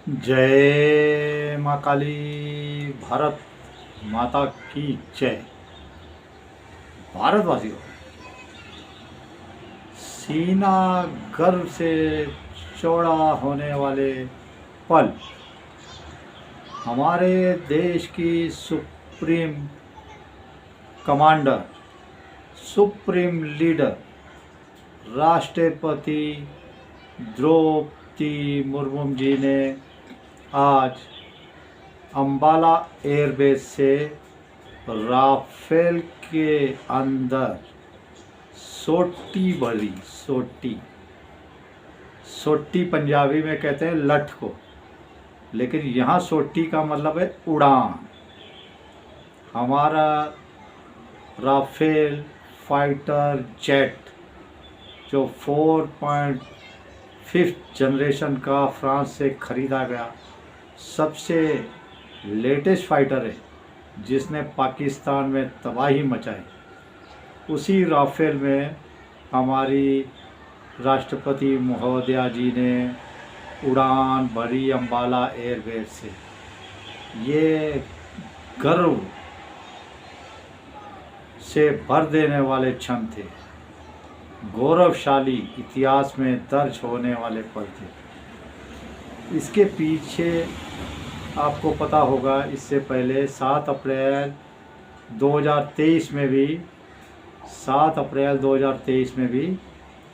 जय माँ काली। भारत माता की जय। भारतवासियों, सीना गर्व से चौड़ा होने वाले पल हमारे देश की सुप्रीम कमांडर, सुप्रीम लीडर, राष्ट्रपति द्रौपदी मुर्मू जी ने आज अंबाला एयरबेस से राफेल के अंदर सोटी भरी। सोटी पंजाबी में कहते हैं लठ को, लेकिन यहाँ सोटी का मतलब है उड़ान। हमारा राफेल फाइटर जेट जो 4.5 जनरेशन का फ्रांस से ख़रीदा गया सबसे लेटेस्ट फाइटर है, जिसने पाकिस्तान में तबाही मचाई, उसी राफेल में हमारी राष्ट्रपति महोदया जी ने उड़ान भरी अंबाला एयरबेस से। ये गर्व से भर देने वाले क्षण थे, गौरवशाली इतिहास में दर्ज होने वाले पल थे। इसके पीछे आपको पता होगा, इससे पहले 7 अप्रैल 2023 में भी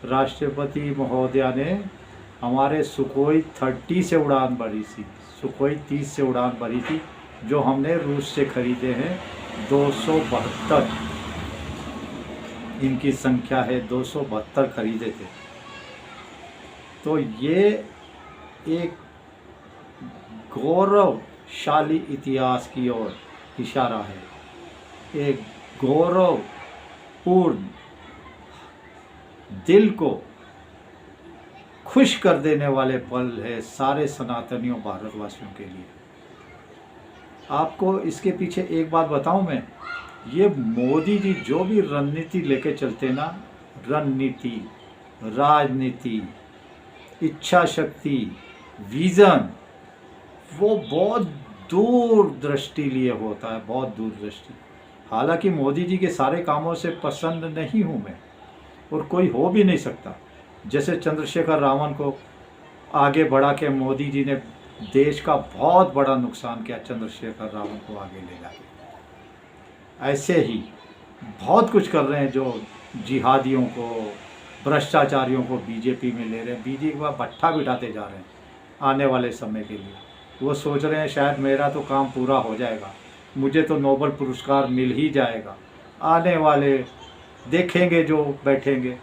राष्ट्रपति महोदया ने हमारे सुखोई 30 से उड़ान भरी थी, सुखोई 30 से उड़ान भरी थी, जो हमने रूस से खरीदे हैं। 272 इनकी संख्या है, 272 खरीदे थे। तो ये एक गौरवशाली इतिहास की ओर इशारा है, एक गौरवपूर्ण, दिल को खुश कर देने वाले पल है सारे सनातनियों भारतवासियों के लिए। आपको इसके पीछे एक बात बताऊं मैं, ये मोदी जी जो भी रणनीति लेके चलते ना, रणनीति, राजनीति, इच्छा शक्ति, विज़न, वो बहुत दूरदृष्टि लिए होता है, बहुत दूरदृष्टि। हालांकि मोदी जी के सारे कामों से पसंद नहीं हूँ मैं, और कोई हो भी नहीं सकता। जैसे चंद्रशेखर रावण को आगे बढ़ा के मोदी जी ने देश का बहुत बड़ा नुकसान किया, चंद्रशेखर रावण को आगे ले जाके। ऐसे ही बहुत कुछ कर रहे हैं, जो जिहादियों को, भ्रष्टाचारियों को बीजेपी में ले रहे हैं, बीजेपी का भट्ठा बिठाते जा रहे हैं आने वाले समय के लिए। वो सोच रहे हैं शायद मेरा तो काम पूरा हो जाएगा, मुझे तो नोबेल पुरस्कार मिल ही जाएगा, आने वाले देखेंगे जो बैठेंगे।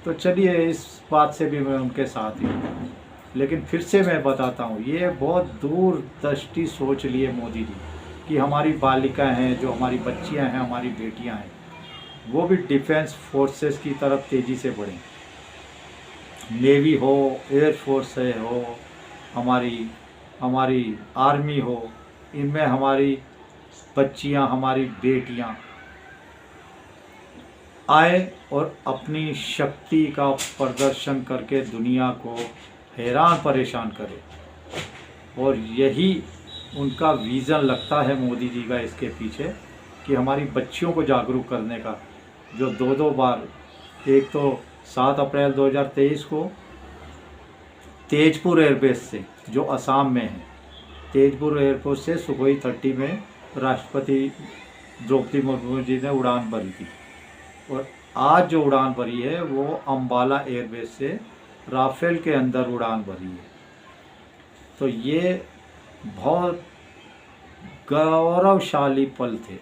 तो चलिए, इस बात से भी मैं उनके साथ ही हूँ, लेकिन फिर से मैं बताता हूँ, ये बहुत दूरदृष्टि सोच लिए मोदी जी कि हमारी बालिकाएं हैं, जो हमारी बच्चियां हैं, हमारी बेटियां हैं, वो भी डिफेंस फोर्सेस की तरफ तेज़ी से बढ़ें। नेवी हो, एयर फोर्स हो, हमारी आर्मी हो, इनमें हमारी बच्चियां, हमारी बेटियां आए और अपनी शक्ति का प्रदर्शन करके दुनिया को हैरान परेशान करे। और यही उनका विज़न लगता है मोदी जी का इसके पीछे, कि हमारी बच्चियों को जागरूक करने का। जो दो बार, एक तो 7 अप्रैल 2023 को तेजपुर एयरबेस से, जो असम में है, तेजपुर एयरपोर्ट से सुखोई 30 में राष्ट्रपति द्रौपदी मुर्मू जी ने उड़ान भरी थी, और आज जो उड़ान भरी है वो अंबाला एयरबेस से राफेल के अंदर उड़ान भरी है। तो ये बहुत गौरवशाली पल थे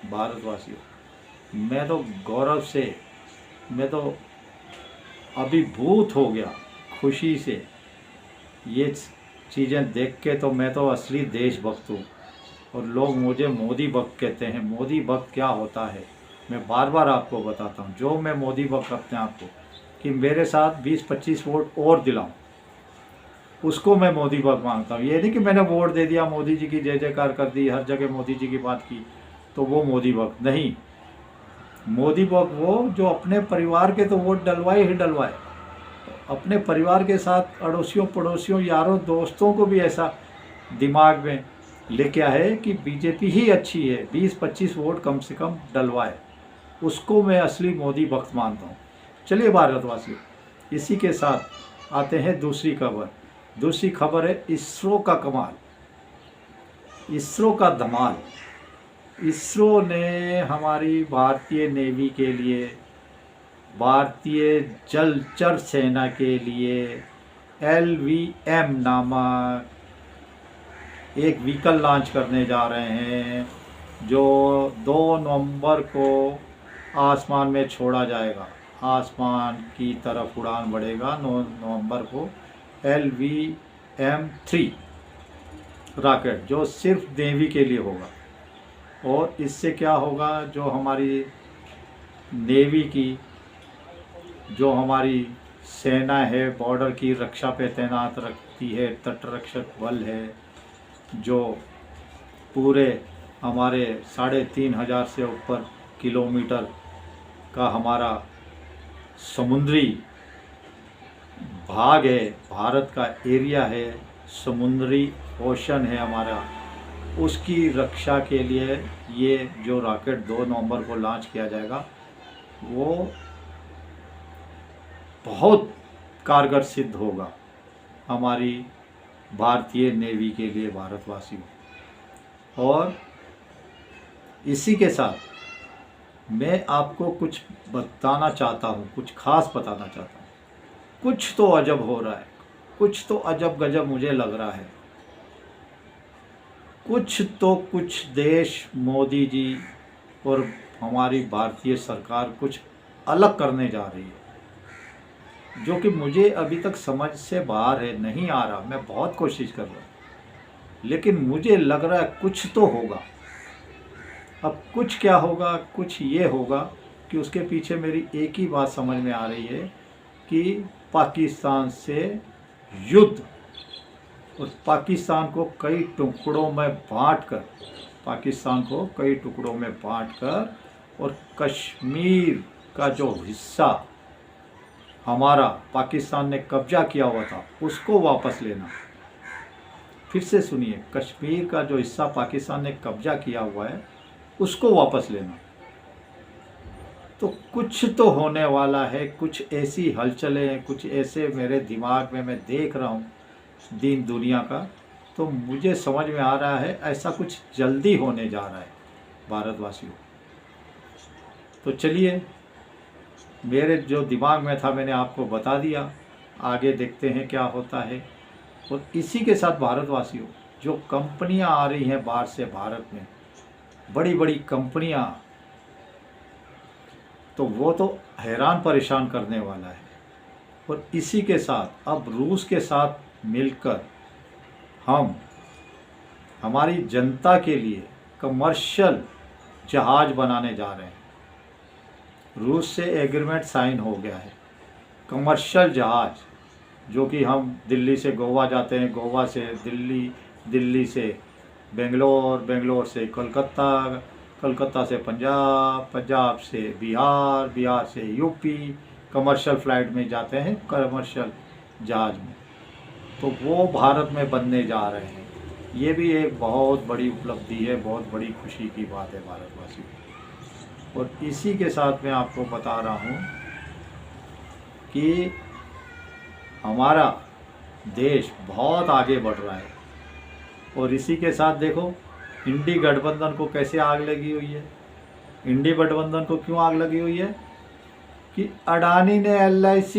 भारतवासियों। मैं तो गौरव से, मैं तो अभिभूत हो गया खुशी से ये चीज़ें देख के। तो मैं तो असली देशभक्त हूँ, और लोग मुझे मोदी भक्त कहते हैं। मोदी भक्त क्या होता है मैं बार बार आपको बताता हूँ। जो मैं मोदी भक्त अपने आप को, कि मेरे साथ 20-25 वोट और दिलाऊं, उसको मैं मोदी भक्त मानता हूँ। ये नहीं कि मैंने वोट दे दिया, मोदी जी की जय जयकार कर दी, हर जगह मोदी जी की बात की, तो वो मोदी भक्त नहीं। मोदी भक्त वो जो अपने परिवार के तो वोट डलवाए ही डलवाए, अपने परिवार के साथ अड़ोसियों पड़ोसियों यारों दोस्तों को भी ऐसा दिमाग में लेके आए कि बीजेपी ही अच्छी है, 20-25 वोट कम से कम डलवाए, उसको मैं असली मोदी भक्त मानता हूँ। चलिए भारतवासियों, इसी के साथ आते हैं दूसरी खबर। दूसरी खबर है इसरो का कमाल, इसरो का धमाल। इसरो ने हमारी भारतीय नेवी के लिए, भारतीय जलचर सेना के लिए LVM नामक एक व्हीकल लॉन्च करने जा रहे हैं, जो 2 नवंबर को आसमान में छोड़ा जाएगा, आसमान की तरफ उड़ान बढ़ेगा 9 नवंबर को। LVM-3 रॉकेट जो सिर्फ नेवी के लिए होगा। और इससे क्या होगा, जो हमारी नेवी की, जो हमारी सेना है, बॉर्डर की रक्षा पे तैनात रखती है, तटरक्षक बल है, जो पूरे हमारे 3,500 से ऊपर किलोमीटर का हमारा समुद्री भाग है, भारत का एरिया है, समुद्री ओशन है हमारा, उसकी रक्षा के लिए ये जो रॉकेट 2 नवंबर को लॉन्च किया जाएगा वो बहुत कारगर सिद्ध होगा हमारी भारतीय नेवी के लिए, भारतवासियों। और इसी के साथ मैं आपको कुछ बताना चाहता हूँ, कुछ खास बताना चाहता हूँ। कुछ तो अजब हो रहा है, कुछ तो अजब गजब मुझे लग रहा है। कुछ देश, मोदी जी और हमारी भारतीय सरकार कुछ अलग करने जा रही है, जो कि मुझे अभी तक समझ से बाहर है, नहीं आ रहा। मैं बहुत कोशिश कर रहा हूँ, लेकिन मुझे लग रहा है कुछ तो होगा। अब कुछ क्या होगा, कुछ ये होगा कि उसके पीछे मेरी एक ही बात समझ में आ रही है कि पाकिस्तान से युद्ध, और पाकिस्तान को कई टुकड़ों में बांटकर, और कश्मीर का जो हिस्सा हमारा पाकिस्तान ने कब्जा किया हुआ था उसको वापस लेना। फिर से सुनिए, कश्मीर का जो हिस्सा पाकिस्तान ने कब्जा किया हुआ है उसको वापस लेना। तो कुछ तो होने वाला है, कुछ ऐसी हलचलें हैं, कुछ ऐसे मेरे दिमाग में मैं देख रहा हूँ दीन दुनिया का। तो मुझे समझ में आ रहा है ऐसा कुछ जल्दी होने जा रहा है भारतवासियों। तो चलिए, मेरे जो दिमाग में था मैंने आपको बता दिया, आगे देखते हैं क्या होता है। और इसी के साथ भारतवासियों, जो कंपनियां आ रही हैं बाहर से भारत में, बड़ी बड़ी कंपनियां, तो वो तो हैरान परेशान करने वाला है। और इसी के साथ अब रूस के साथ मिलकर हम हमारी जनता के लिए कमर्शियल जहाज़ बनाने जा रहे हैं। रूस से एग्रीमेंट साइन हो गया है, कमर्शियल जहाज़, जो कि हम दिल्ली से गोवा जाते हैं, गोवा से दिल्ली, दिल्ली से बेंगलोर, बेंगलोर से कलकत्ता, कलकत्ता से पंजाब, पंजाब से बिहार, बिहार से यूपी, कमर्शियल फ़्लाइट में जाते हैं, कमर्शियल जहाज़ में। तो वो भारत में बनने जा रहे हैं। ये भी एक बहुत बड़ी उपलब्धि है, बहुत बड़ी खुशी की बात है भारतवासियों। और इसी के साथ मैं आपको बता रहा हूँ कि हमारा देश बहुत आगे बढ़ रहा है। और इसी के साथ देखो, इंडी गठबंधन को कैसे आग लगी हुई है। इंडी गठबंधन को क्यों आग लगी हुई है कि अडानी ने LIC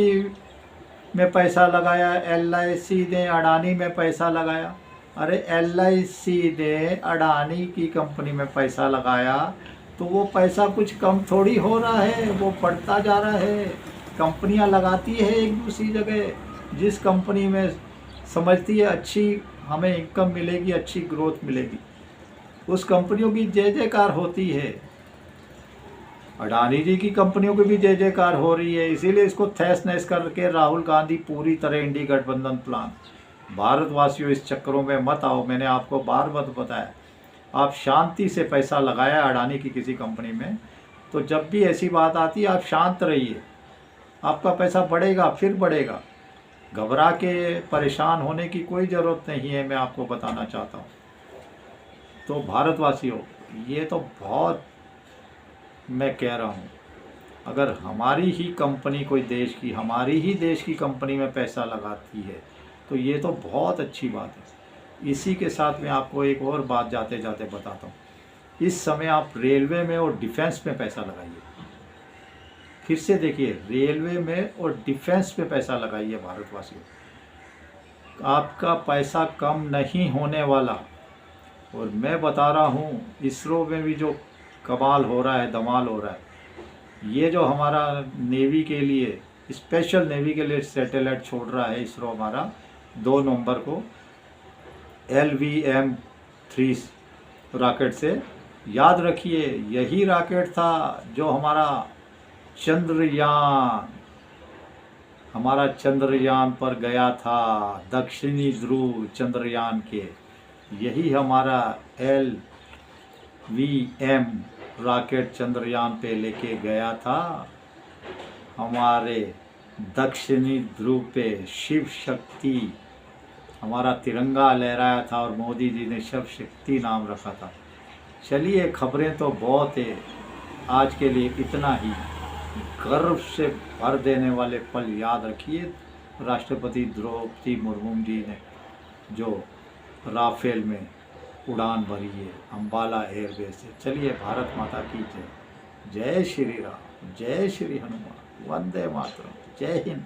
में पैसा लगाया, LIC ने अडानी में पैसा लगाया। अरे LIC ने अडानी की कंपनी में पैसा लगाया तो वो पैसा कुछ कम थोड़ी हो रहा है, वो बढ़ता जा रहा है। कंपनियां लगाती है एक दूसरी जगह, जिस कंपनी में समझती है अच्छी हमें इनकम मिलेगी, अच्छी ग्रोथ मिलेगी, उस कंपनियों की जय जयकार होती है। अडानी जी की कंपनियों की भी जय जयकार हो रही है। इसीलिए इसको तहस नहस करके राहुल गांधी पूरी तरह इंडी गठबंधन प्लान। भारतवासियों, इस चक्करों में मत आओ। मैंने आपको बार बार बताया, आप शांति से पैसा लगाया अडानी की किसी कंपनी में, तो जब भी ऐसी बात आती है आप शांत रहिए, आपका पैसा बढ़ेगा, फिर बढ़ेगा। घबरा के परेशान होने की कोई ज़रूरत नहीं है, मैं आपको बताना चाहता हूँ। तो भारतवासियों, ये तो बहुत मैं कह रहा हूँ, अगर हमारी ही कंपनी कोई देश की, हमारी ही देश की कंपनी में पैसा लगाती है तो ये तो बहुत अच्छी बात है। इसी के साथ मैं आपको एक और बात जाते जाते बताता हूँ। इस समय आप रेलवे में और डिफेंस में पैसा लगाइए। फिर से देखिए, रेलवे में और डिफेंस में पैसा लगाइए भारतवासियों, आपका पैसा कम नहीं होने वाला। और मैं बता रहा हूँ, इसरो में भी जो कमाल हो रहा है, धमाल हो रहा है, ये जो हमारा नेवी के लिए, स्पेशल नेवी के लिए सैटेलाइट छोड़ रहा है इसरो हमारा 2 नवंबर को LVM-3 रॉकेट से। याद रखिए, यही रॉकेट था जो हमारा चंद्रयान पर गया था, दक्षिणी ध्रुव चंद्रयान के। यही हमारा LVM रॉकेट चंद्रयान पे लेके गया था, हमारे दक्षिणी ध्रुव पे शिव शक्ति, हमारा तिरंगा लहराया था और मोदी जी ने शिव शक्ति नाम रखा था। चलिए, खबरें तो बहुत है, आज के लिए इतना ही। गर्व से भर देने वाले पल याद रखिए, राष्ट्रपति द्रौपदी मुर्मू जी ने जो राफेल में उड़ान भरी है अम्बाला एयरबेस से। चलिए, भारत माता की जय। जय श्री राम, जय श्री हनुमान, वंदे मातरम, जय हिंद।